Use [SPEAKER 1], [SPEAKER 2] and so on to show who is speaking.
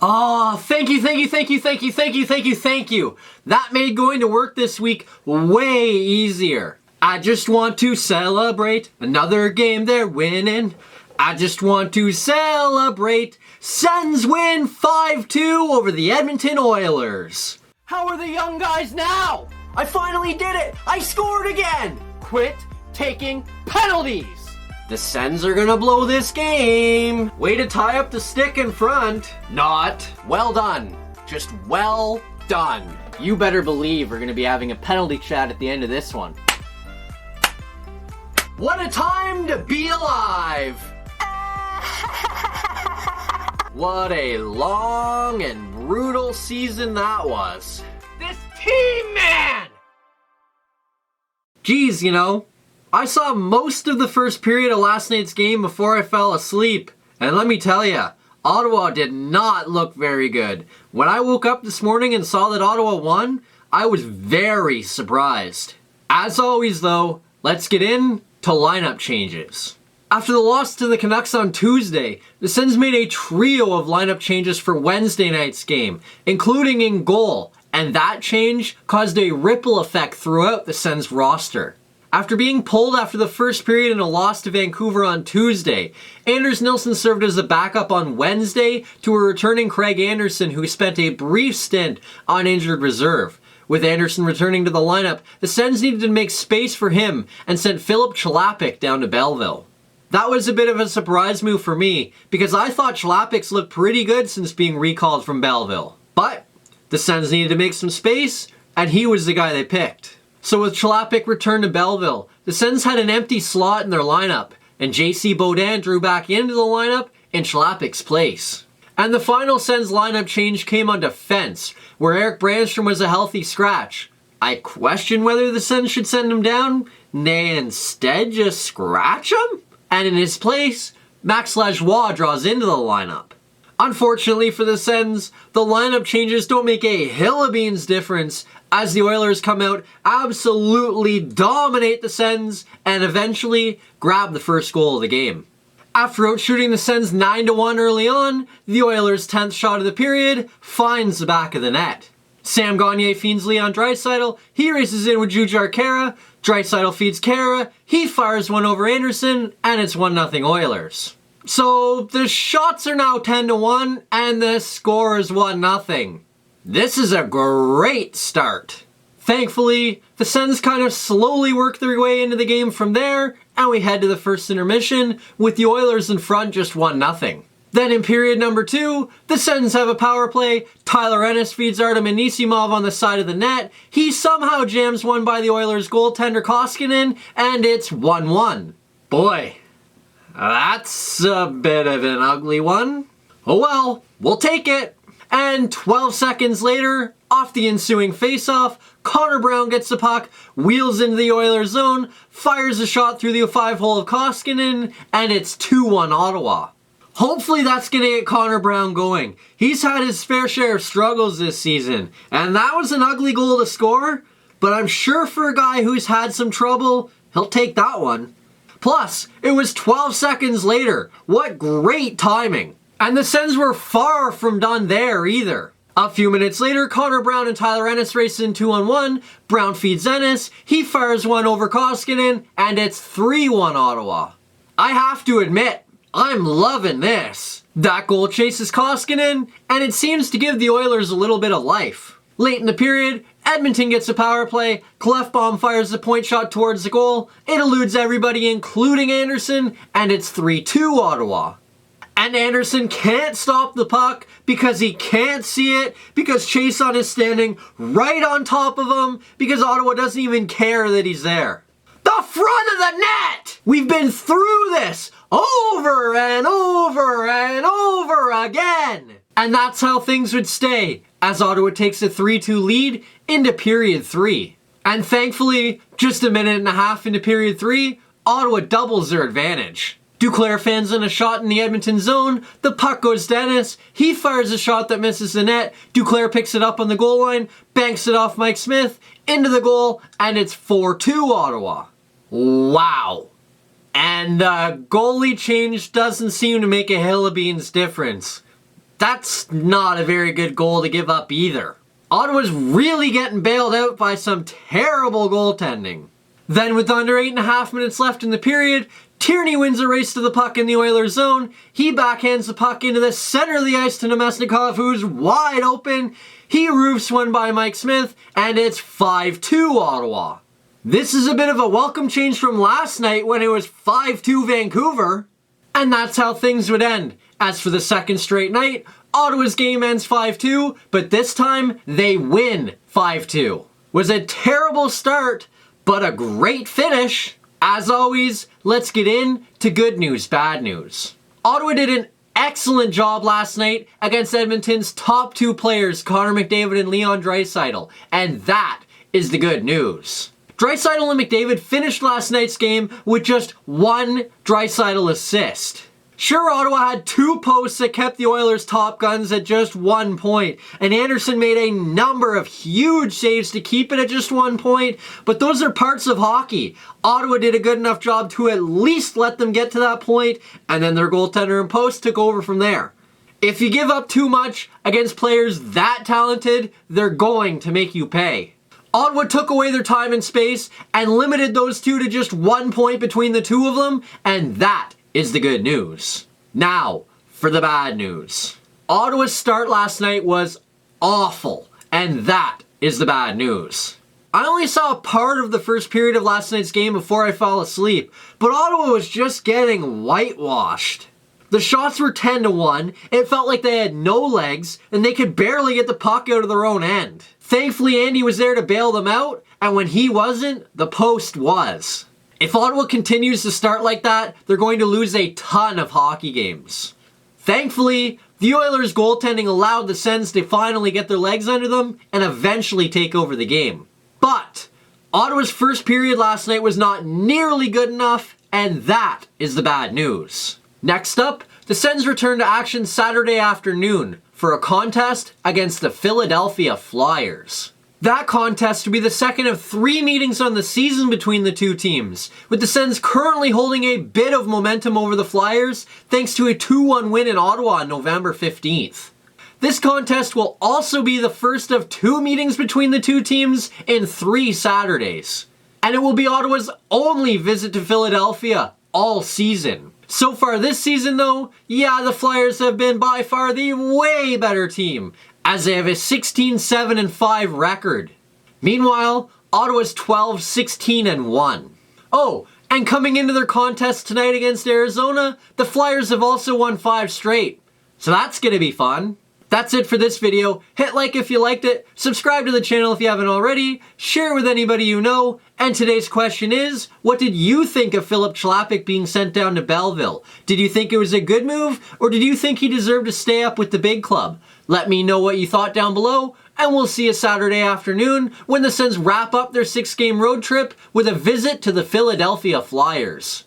[SPEAKER 1] Oh, thank you. That made going to work this week way easier. I just want to celebrate another game they're winning. I just want to celebrate. Sens win 5-2 over the Edmonton Oilers. How are the young guys now? I finally did it. I scored again. Quit taking penalties. The Sens are gonna blow this game. Way to tie up the stick in front. Not. Well done. Just well done. You better believe we're gonna be having a penalty chat at the end of this one. What a time to be alive! What a long and brutal season that was. This team, man! Geez, I saw most of the first period of last night's game before I fell asleep. And let me tell ya, Ottawa did not look very good. When I woke up this morning and saw that Ottawa won, I was very surprised. As always though, let's get into lineup changes. After the loss to the Canucks on Tuesday, the Sens made a trio of lineup changes for Wednesday night's game, including in goal, and that change caused a ripple effect throughout the Sens roster. After being pulled after the first period in a loss to Vancouver on Tuesday, Anders Nilsson served as a backup on Wednesday to a returning Craig Anderson, who spent a brief stint on injured reserve. With Anderson returning to the lineup, the Sens needed to make space for him and sent Filip Chlapik down to Belleville. That was a bit of a surprise move for me, because I thought Chlapik's looked pretty good since being recalled from Belleville. But the Sens needed to make some space, and he was the guy they picked. So with Chlapik returned to Belleville, the Sens had an empty slot in their lineup, and J.C. Beaudin drew back into the lineup in Chlapik's place. And the final Sens lineup change came on defense, where Erik Brannstrom was a healthy scratch. I question whether the Sens should send him down, nay instead just scratch him? And in his place, Max Lajoie draws into the lineup. Unfortunately for the Sens, the lineup changes don't make a hill of beans difference, as the Oilers come out, absolutely dominate the Sens, and eventually grab the first goal of the game. After outshooting the Sens 9-1 early on, the Oilers' 10th shot of the period finds the back of the net. Sam Gagner feeds Leon Draisaitl, he races in with Jujhar Khaira, Draisaitl feeds Khaira, he fires one over Anderson, and it's 1-0 Oilers. So the shots are now 10-1, and the score is 1-0. This is a great start. Thankfully, the Sens kind of slowly work their way into the game from there, and we head to the first intermission with the Oilers in front just 1-0. Then in period number 2, the Sens have a power play. Tyler Ennis feeds Artem Anisimov on the side of the net. He somehow jams one by the Oilers goaltender Koskinen, and it's 1-1. Boy, that's a bit of an ugly one. Oh well, we'll take it. And 12 seconds later, off the ensuing faceoff, Connor Brown gets the puck, wheels into the Oilers zone, fires a shot through the 5-hole of Koskinen, and it's 2-1 Ottawa. Hopefully that's going to get Connor Brown going. He's had his fair share of struggles this season, and that was an ugly goal to score, but I'm sure for a guy who's had some trouble, he'll take that one. Plus, it was 12 seconds later. What great timing. And the Sens were far from done there either. A few minutes later, Connor Brown and Tyler Ennis race in 2-on-1. Brown feeds Ennis, he fires one over Koskinen, and it's 3-1 Ottawa. I have to admit, I'm loving this. That goal chases Koskinen, and it seems to give the Oilers a little bit of life. Late in the period, Edmonton gets a power play, Klefbom fires the point shot towards the goal, it eludes everybody including Anderson, and it's 3-2 Ottawa. And Anderson can't stop the puck because he can't see it, because Chason is standing right on top of him, because Ottawa doesn't even care that he's there. The front of the net! We've been through this over and over and over again! And that's how things would stay, as Ottawa takes a 3-2 lead into period 3. And thankfully, just a minute and a half into period 3, Ottawa doubles their advantage. Duclair fans in a shot in the Edmonton zone, the puck goes to Ennis, he fires a shot that misses the net, Duclair picks it up on the goal line, banks it off Mike Smith, into the goal, and it's 4-2 Ottawa. Wow. And the goalie change doesn't seem to make a hill of beans difference. That's not a very good goal to give up either. Ottawa's really getting bailed out by some terrible goaltending. Then with under 8.5 minutes left in the period, Tierney wins a race to the puck in the Oilers' zone. He backhands the puck into the center of the ice to Nemesnikov, who's wide open. He roofs one by Mike Smith, and it's 5-2 Ottawa. This is a bit of a welcome change from last night when it was 5-2 Vancouver. And that's how things would end. As for the second straight night, Ottawa's game ends 5-2, but this time they win 5-2. Was a terrible start, but a great finish. As always, let's get into good news, bad news. Ottawa did an excellent job last night against Edmonton's top two players, Connor McDavid and Leon Draisaitl, and that is the good news. Draisaitl and McDavid finished last night's game with just one Draisaitl assist. Sure, Ottawa had 2 posts that kept the Oilers' top guns at just 1 point, and Anderson made a number of huge saves to keep it at just 1 point, but those are parts of hockey. Ottawa did a good enough job to at least let them get to that point, and then their goaltender and post took over from there. If you give up too much against players that talented, they're going to make you pay. Ottawa took away their time and space and limited those two to just 1 point between the two of them, and that is the good news. Now, for the bad news. Ottawa's start last night was awful, and that is the bad news. I only saw a part of the first period of last night's game before I fell asleep, but Ottawa was just getting whitewashed. The shots were 10-1, it felt like they had no legs, and they could barely get the puck out of their own end. Thankfully, Andy was there to bail them out, and when he wasn't, the post was. If Ottawa continues to start like that, they're going to lose a ton of hockey games. Thankfully, the Oilers' goaltending allowed the Sens to finally get their legs under them and eventually take over the game. But Ottawa's first period last night was not nearly good enough, and that is the bad news. Next up, the Sens return to action Saturday afternoon for a contest against the Philadelphia Flyers. That contest will be the second of 3 meetings on the season between the two teams, with the Sens currently holding a bit of momentum over the Flyers thanks to a 2-1 win in Ottawa on November 15th. This contest will also be the first of 2 meetings between the two teams in 3 Saturdays. And it will be Ottawa's only visit to Philadelphia all season. So far this season though, yeah, the Flyers have been by far the way better team, as they have a 16-7-5 record. Meanwhile, Ottawa's 12-16-1. Oh, and coming into their contest tonight against Arizona, the Flyers have also won 5 straight. So that's gonna be fun. That's it for this video. Hit like if you liked it, subscribe to the channel if you haven't already, share it with anybody you know, and today's question is, what did you think of Filip Chlapik being sent down to Belleville? Did you think it was a good move, or did you think he deserved to stay up with the big club? Let me know what you thought down below, and we'll see you Saturday afternoon when the Sens wrap up their 6-game road trip with a visit to the Philadelphia Flyers.